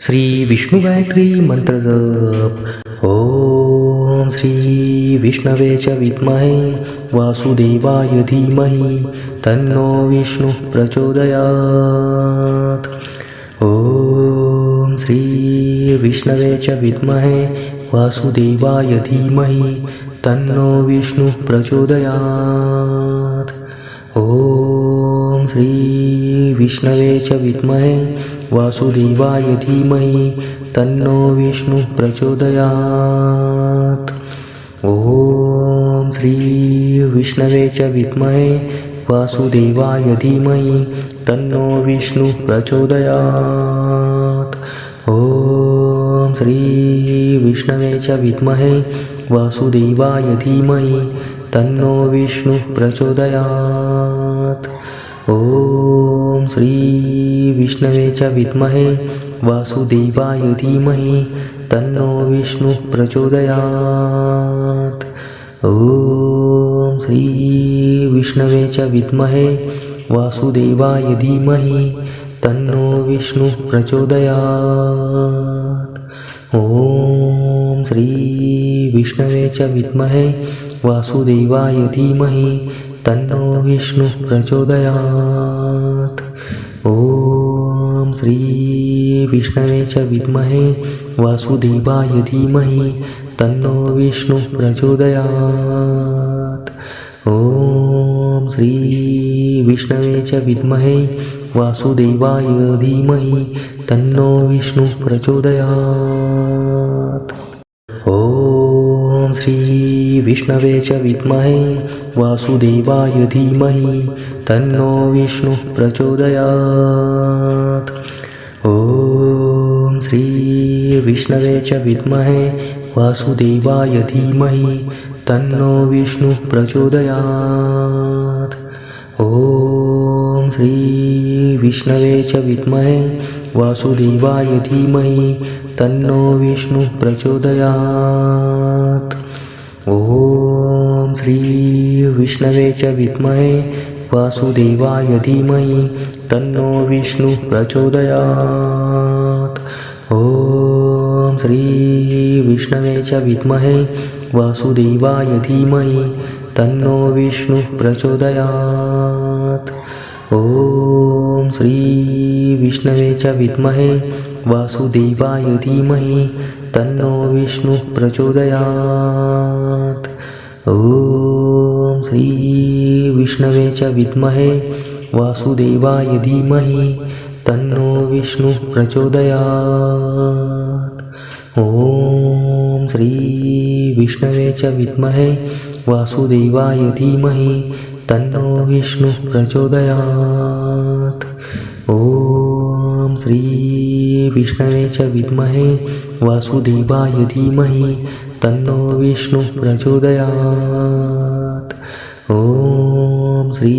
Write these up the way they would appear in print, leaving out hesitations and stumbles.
श्री विष्णु गायत्री मंत्र जप। ओम श्री विष्णवे च विद्महे वासुदेवाय धीमहि तन्नो विष्णु प्रचोदयात्। ओम श्री विष्णवे च विद्महे वासुदेवाय धीमहि तन्नो विष्णु प्रचोदयात्। ओम श्री विष्णवे च विद्महे वासुदेवाय धीमहि तन्नो विष्णु प्रचोदयात्। ओम श्री विष्णवे च विद्महे वासुदेवाय धीमहि तन्नो विष्णु प्रचोदयात्। ओम श्री विष्णवे च विद्महे वासुदेवाय धीमहि तन्नो विष्णु प्रचोदयात्। ओम श्री विष्णवे च विद्महे वासुदेवाय धीमहि तन्नो विष्णु प्रचोदयात्। ओम श्री विष्णवे च विद्महे वासुदेवाय धीमहि तन्नो विष्णु प्रचोदयात्। ओम श्री विष्णवे च विद्महे वासुदेवाय धीमहि तन्नो विष्णु प्रचोदयात्। ओम श्री विष्णवे च विद्महे वासुदेवाय धीमहि तन्नो विष्णु प्रचोदयात्। ओम श्री विष्णवे च विद्महे वासुदेवाय धीमहि तन्नो विष्णु प्रचोदयात्। ओम श्री विष्णवे च विद्महे वासुदेवाय धीमहि तन्नो विष्णु प्रचोदयात्। ओम श्री विष्णवे च विद्महे वासुदेवाय धीमहि तन्नो विष्णु प्रचोदयात्। ओम श्री विष्णवे च विद्महे वासुदेवाय धीमहि तन्नो विष्णु प्रचोदयात्। ओम श्री विष्णवे च विद्महे वासुदेवाय धीमहि तन्नो विष्णु प्रचोदयात्। ओम श्री विष्णवे च विद्महे वासुदेवाय धीमहि तन्नो विष्णु प्रचोदयात्। ओम श्री विष्णवे च विद्महे वासुदेवाय धीमहि तन्नो विष्णु प्रचोदयात्। ओम श्री विष्णवे च विद्महे वासुदेवाय धीमहि तन्नो विष्णु प्रचोदयात्। ओम श्री विष्णवे च विद्महे वासुदेवाय धीमहि तन्नो विष्णु प्रचोदयात्। ओम श्री विष्णवे च विद्महे वासुदेवाय धीमहि तन्नो विष्णु प्रचोदयात्। ओम श्री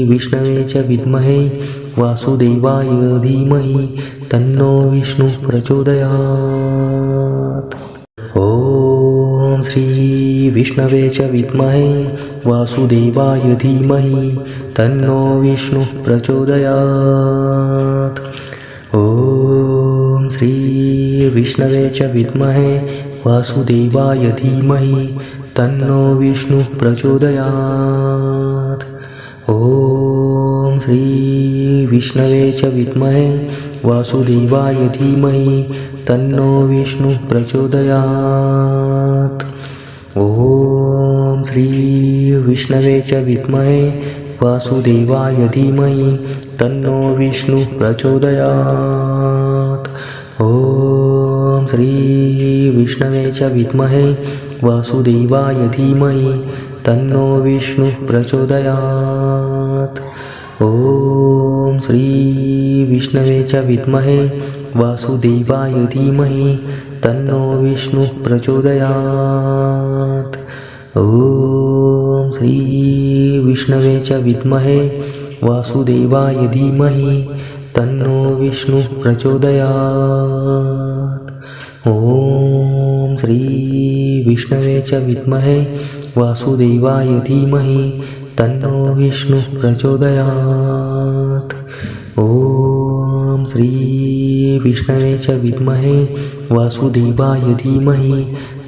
विष्णवे च विद्महे वासुदेवाय धीमहि तन्नो विष्णु प्रचोदयात्। ओम श्री विष्णवे च विद्महे वासुदेवाय धीमहि तन्नो विष्णु प्रचोदयात्। ओम श्री विष्णवे च विद्महे वासुदेवाय धीमहि तन्नो विष्णु प्रचोदयात्। ओम श्री विष्णवे च विद्महे वासुदेवाय धीमहि तन्नो विष्णु प्रचोदयात्। ओम श्री विष्णवे च विद्महे वासुदेवाय धीमहि तन्नो विष्णु प्रचोदयात्। ओम श्री विष्णवे च विद्महे वासुदेवाय धीमहि तन्नो विष्णु प्रचोदयात्। ओम श्री विष्णवे च विद्महे वासुदेवाय धीमहि तन्नो विष्णु प्रचोदयात्। ओम श्री विष्णवे च विद्महे वासुदेवाय धीमहि तन्नो विष्णु प्रचोदयात्। ओम श्री विष्णवे च विद्महे वासुदेवाय धीमहि तन्नो विष्णु प्रचोदयात्। ओम श्रीविष्णवे च विद्महे वासुदेवाय धीमहि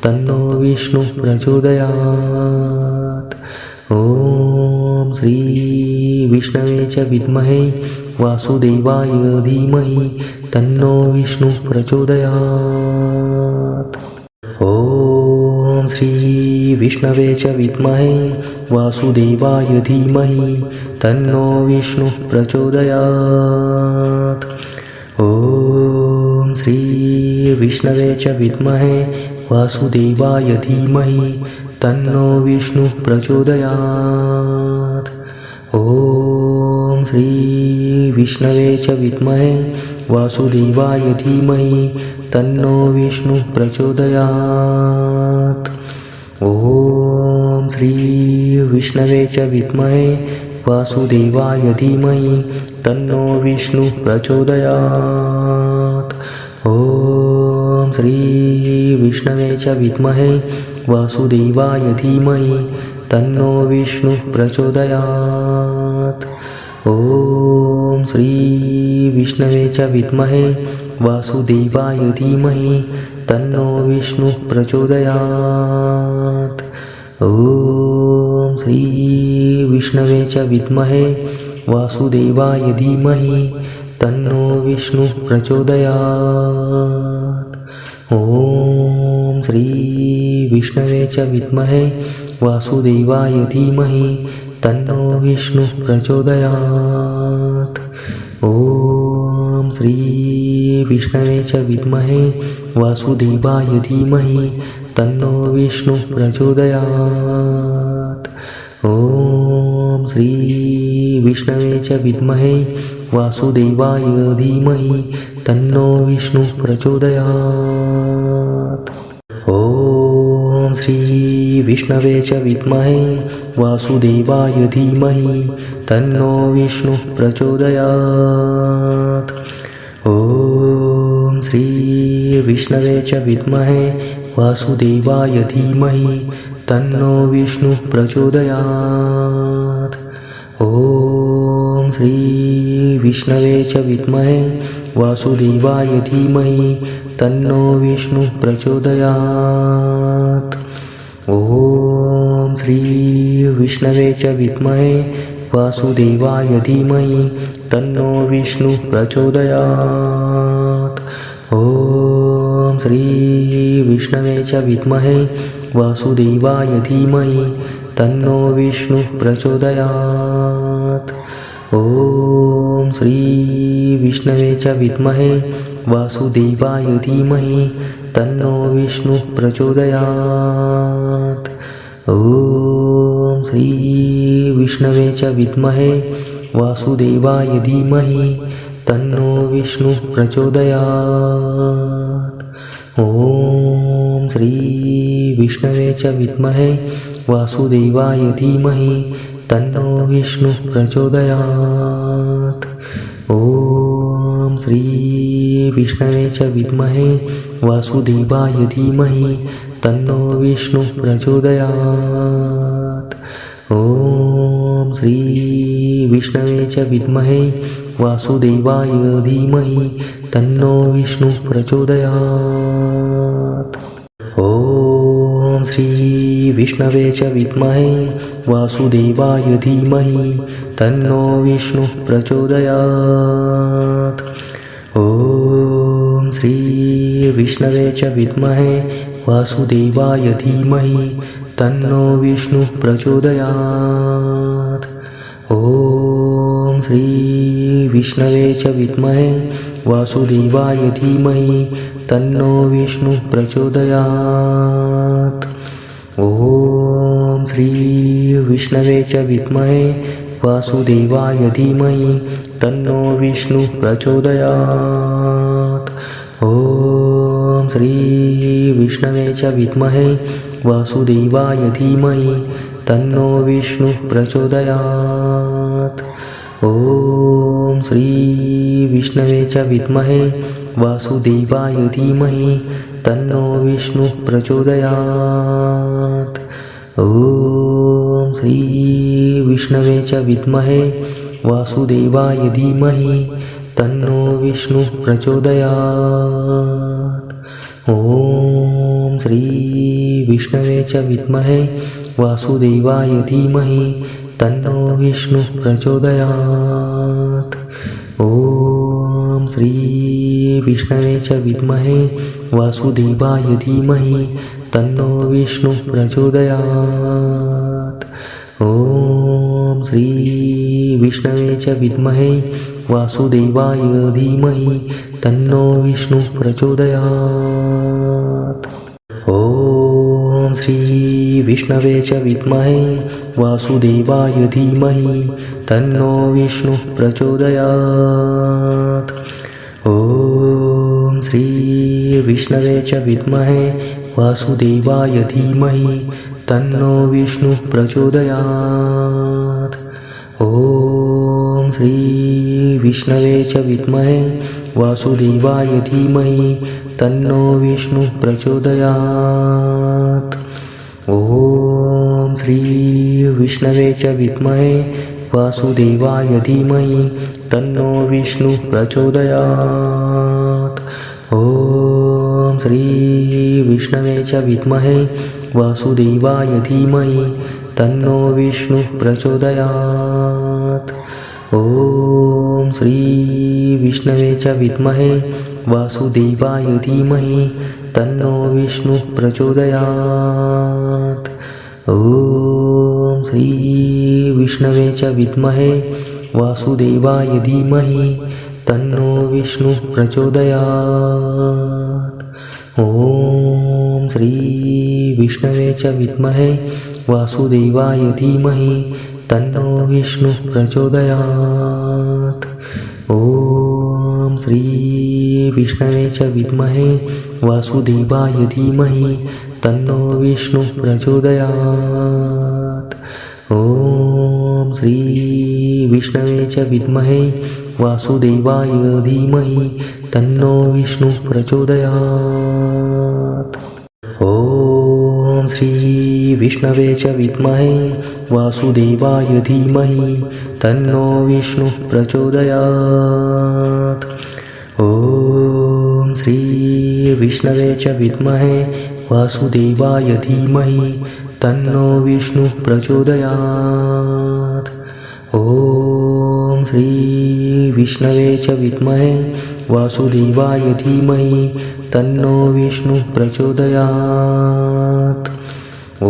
तन्नो विष्णुः प्रचोदयात्। ॐ श्रीविष्णवे च विद्महे वासुदेवाय धीमहि तन्नो विष्णुः प्रचोदयात्। ॐ श्रीविष्णवे च विद्महे वासुदेवाय धीमहि तन्नो विष्णुः प्रचोदयात्। ॐ श्रीविष्णवे च विद्महे वासुदेवाय धीमहि तन्नो विष्णुः प्रचोदयात्। ॐ श्रीविष्णवे च विद्महे वासुदेवाय धीमहि तन्नो विष्णुः प्रचोदयात्। ॐ श्रीविष्णवे च विद्महे वासुदेवाय धीमहि तन्नो विष्णुः प्रचोदयात्। ॐ श्रीविष्णवे च विद्महे वासुदेवाय धीमहि तन्नो विष्णुः प्रचोदयात्। ॐ श्रीविष्णवे च विद्महे वासुदेवाय धीमहि तन्नो विष्णुः प्रचोदयात्। ॐ श्रीविष्णवे च विद्महे वासुदेवाय धीमहि तन्नो विष्णुः प्रचोदयात्। ॐ श्रीविष्णवे च विद्महे वासुदेवाय धीमहि तन्नो विष्णुः प्रचोदयात्। ॐ श्रीविष्णवे च विद्महे वासुदेवाय धीमहि तन्नो विष्णुः प्रचोदयात्। ॐ श्रीविष्णवे च विद्महे वासुदेवाय धीमहि तन्नो विष्णुः प्रचोदयात्। ॐ श्रीविष्णवे च विद्महे वासुदेवाय धीमहि तन्नो विष्णुः प्रचोदयात्। ॐ श्रीविष्णवे च विद्महे वासुदेवाय धीमहि तन्नो विष्णुः प्रचोदयात्। ॐ श्रीविष्णवे च विद्महे वासुदेवाय धीमहि तन्नो विष्णुः प्रचोदयात्। ॐ श्रीविष्णवे च विद्महे वासुदेवाय धीमहि तन्नो विष्णुः प्रचोदयात्। ॐ श्रीविष्णवे च विद्महे वासुदेवाय धीमहि तन्नो विष्णुः प्रचोदयात्। ॐ श्रीविष्णवे च विद्महे वासुदेवाय धीमहि तन्नो विष्णुः प्रचोदयात्। ॐ श्रीविष्णवे च विद्महे वासुदेवाय धीमहि तन्नो विष्णुः प्रचोदयात्। ॐ श्रीविष्णवे च विद्महे वासुदेवाय धीमहि तन्नो विष्णुः प्रचोदयात्। ॐ श्रीविष्णवे च विद्महे वासुदेवाय धीमहि तन्नो विष्णुः प्रचोदयात्। ॐ श्रीविष्णवे च विद्महे वासुदेवाय धीमहि तन्नो विष्णुः प्रचोदयात्। ॐ श्रीविष्णवे च विद्महे वासुदेवाय धीमहि तन्नो विष्णुः प्रचोदयात्। ॐ श्रीविष्णवे च विद्महे वासुदेवाय धीमहि तन्नो विष्णुः प्रचोदयात्। ॐ श्रीविष्णवे च विद्महे वासुदेवाय धीमहि तन्नो विष्णुः प्रचोदयात्। ॐ श्रीविष्णवे च विद्महे वासुदेवाय धीमहि तन्नो विष्णुः प्रचोदयात्। ॐ श्रीविष्णवे च विद्महे वासुदेवाय धीमहि तन्नो विष्णुः प्रचोदयात्। ॐ श्रीविष्णवे च विद्महे वासुदेवाय धीमहि तन्नो विष्णुः प्रचोदयात्। ॐ श्रीविष्णवे च विद्महे वासुदेवाय धीमहि तन्नो विष्णुः प्रचोदयात्। ॐ श्री विष्णवे च विद्महे वासुदेवाय धीमहि तन्नो विष्णुः प्रचोदयात्। ॐ श्री विष्णवे च विद्महे वासुदेवाय धीमहि तन्नो विष्णुः प्रचोदयात्। ॐ श्री विष्णवे च विद्महे वासुदेवाय धीमहि तन्नो विष्णुः प्रचोदयात्। ॐ श्री विष्णवे च विद्महे वासुदेवाय धीमहि तन्नो विष्णुः प्रचोदयात्। ॐ श्री विष्णवे च विद्महे वासुदेवाय धीमहि तन्नो विष्णुः प्रचोदयात्। ॐ श्री विष्णवे च विद्महे वासुदेवाय धीमहि तन्नो विष्णुः प्रचोदयात्। ॐ श्री विष्णवे च विद्महे वासुदेवाय धीमहि तन्नो विष्णुः प्रचोदयात्। ॐ श्री विष्णवे च विद्महे वासुदेवाय धीमहि तन्नो विष्णुः प्रचोदयात्। ॐ श्री विष्णवे च विद्महे वासुदेवाय धीमहि तन्नो विष्णुः प्रचोदयात्। ॐ श्री विष्णवे च विद्महे वासुदेवाय धीमहि तन्नो विष्णुः प्रचोदयात्। ॐ श्री विष्णवे च विद्महे वासुदेवाय धीमहि तन्नो विष्णुः प्रचोदयात्। ॐ श्री विष्णवे च विद्महे वासुदेवाय धीमहि तन्नो विष्णुः प्रचोदयात्। ॐ श्री विष्णवे च विद्महे वासुदेवाय धीमहि तन्नो विष्णुः प्रचोदयात्। ॐ श्री विष्णवे च विद्महे वासुदेवाय धीमहि तन्नो विष्णुः प्रचोदयात्। ॐ श्री विष्णवे च विद्महे वासुदेवाय धीमहि तन्नो विष्णुः प्रचोदयात्। ॐ श्री विष्णवे च विद्महे वासुदेवाय धीमहि तन्नो विष्णुः प्रचोदयात्। ॐ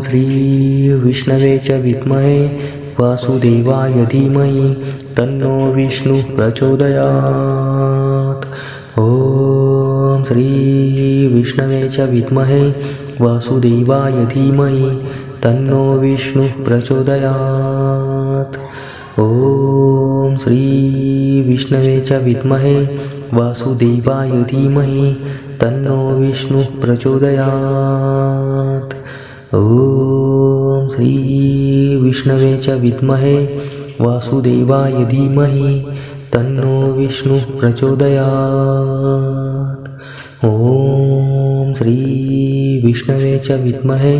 श्री विष्णवे च विद्महे वासुदेवाय धीमहि तन्नो विष्णुः प्रचोदयात्। ॐ श्री विष्णवे च विद्महे वासुदेवाय धीमहि तन्नो विष्णुः प्रचोदयात्। ॐ श्री विष्णवे च विद्महे वासुदेवाय धीमहि तन्नो विष्णुः प्रचोदयात्। ॐ श्री विष्णवे च विद्महे वासुदेवाय धीमहि तन्नो विष्णुः प्रचोदयात्। ॐ श्री विष्णवे च विद्महे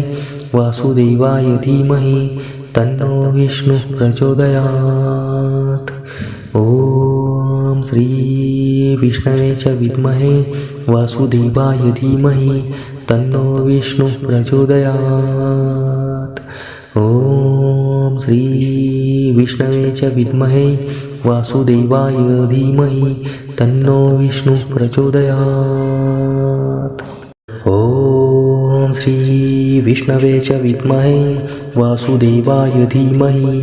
वासुदेवाय धीमहि तन्नो विष्णुः प्रचोदयात्। ॐ श्री विष्णवे च विद्महे वासुदेवाय धीमहि तन्नो विष्णुः प्रचोदयात्। ॐ श्री विष्णवे च विद्महे वासुदेवाय धीमहि तन्नो विष्णुः प्रचोदयात्। ॐ श्री विष्णवे च विद्महे वासुदेवाय धीमहि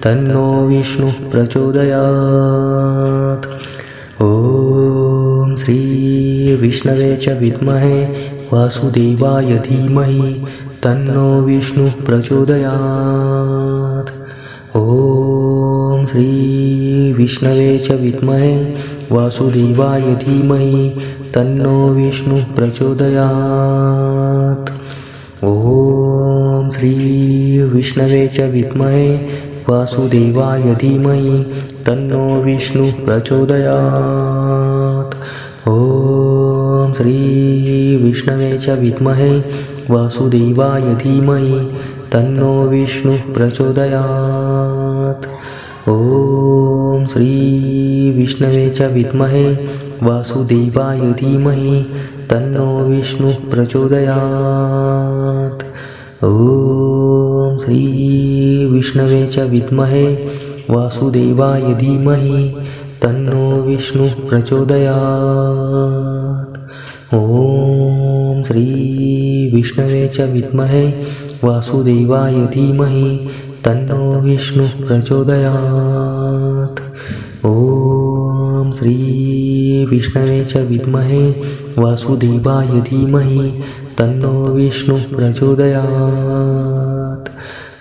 तन्नो विष्णुः प्रचोदयात्। ॐ श्री विष्णवे च विद्महे वासुदेवाय धीमहि तन्नो विष्णुः प्रचोदयात्। ॐ श्री विष्णवे च विद्महे वासुदेवाय धीमहि तन्नो विष्णुः प्रचोदयात्। ॐ श्री विष्णवे च विद्महे वासुदेवाय धीमहि तन्नो विष्णुः प्रचोदयात्। ॐ श्री विष्णवे च विद्महे वासुदेवाय धीमहि तन्नो विष्णुः प्रचोदयात्। ॐ श्री श्रीविष्णवे च विद्महे वासुदेवाय धीमहि तन्नो विष्णुः प्रचोदयात्। ॐ श्रीविष्णवे च विद्महे वासुदेवाय धीमहि तन्नो विष्णुः प्रचोदयात्। ॐ श्रीविष्णवे च विद्महे वासुदेवाय धीमहि तन्नो विष्णुः प्रचोदयात्। ॐ श्रीविष्णवे च विद्महे वासुदेवाय धीमहि तन्नो विष्णुः प्रचोदयात्।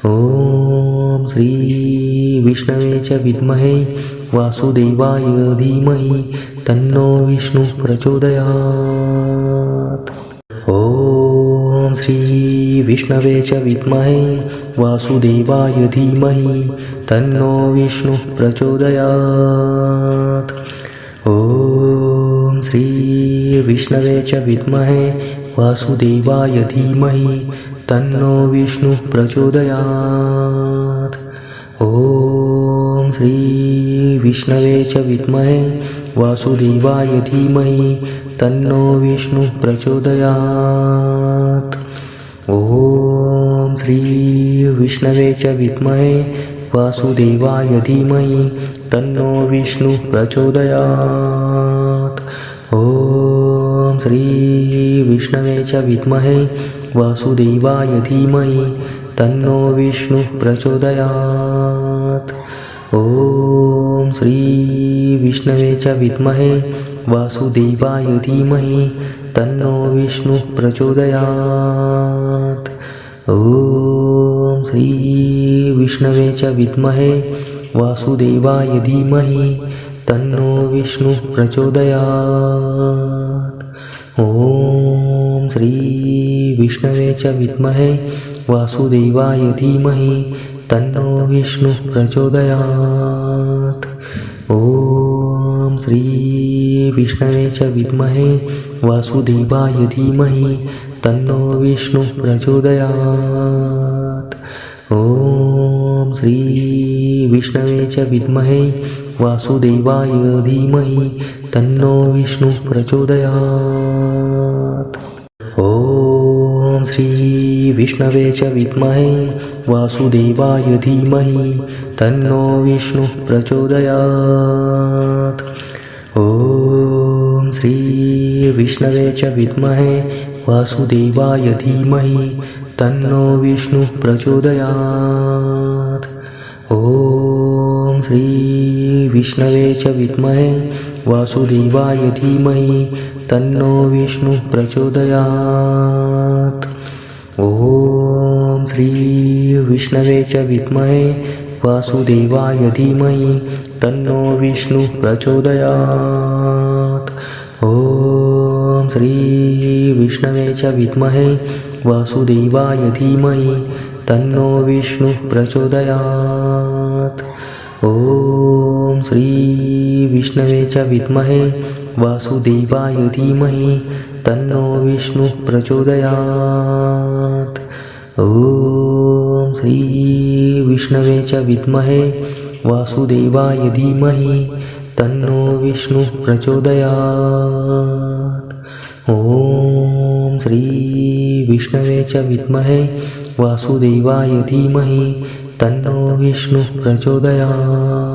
ॐ श्रीविष्णवे च विद्महे वासुदेवाय धीमहि तन्नो विष्णुः प्रचोदयात्। ॐ श्रीविष्णवे च विद्महे वासुदेवाय धीमहि तन्नो विष्णुः प्रचोदयात्। ॐ श्रीविष्णवे च विद्महे वासुदेवाय धीमहि तन्नो विष्णुः प्रचोदयात्। ॐ श्रीविष्णवे च विद्महे वासुदेवाय धीमहि तन्नो विष्णुः प्रचोदयात्। ॐ श्रीविष्णवे च विद्महे वासुदेवाय धीमहि तन्नो विष्णुः प्रचोदयात्। ॐ श्रीविष्णवे च विद्महे वासुदेवाय धीमहि तन्नो विष्णुः प्रचोदयात्। ॐ श्रीविष्णवे च विद्महे वासुदेवाय धीमहि तन्नो विष्णुः प्रचोदयात्। ॐ श्रीविष्णवे च विद्महे वासुदेवाय धीमहि तन्नो विष्णुः प्रचोदयात्। ॐ श्रीविष्णवे च विद्महे वासुदेवाय धीमहि तन्नो विष्णुः प्रचोदयात्। ॐ श्रीविष्णवे च विद्महे वासुदेवाय धीमहि तन्नो विष्णुः प्रचोदयात्। ॐ श्रीविष्णवे च विद्महे वासुदेवाय धीमहि तन्नो विष्णुः प्रचोदयात्। ॐ श्रीविष्णवे च विद्महे वासुदेवाय धीमहि तन्नो विष्णुः प्रचोदयात्। ॐ श्रीविष्णवे च विद्महे वासुदेवाय धीमहि तन्नो विष्णुः प्रचोदयात्। ॐ श्रीविष्णवे च विद्महे वासुदेवाय धीमहि तन्नो विष्णुः प्रचोदयात्। ॐ श्रीविष्णवे च विद्महे वासुदेवाय धीमहि तन्नो विष्णुः प्रचोदयात्। ॐ श्रीविष्णवे च विद्महे वासुदेवाय धीमहि तन्नो विष्णुः प्रचोदयात्। ॐ श्रीविष्णवे च विद्महे वासुदेवाय धीमहि तन्नो विष्णुः प्रचोदयात्। ॐ श्रीविष्णवे च विद्महे वासुदेवाय धीमहि तन्नो विष्णुः प्रचोदयात्। ॐ श्रीविष्णवे च विद्महे वासुदेवाय धीमहि तन्नो विष्णुः प्रचोदयात्।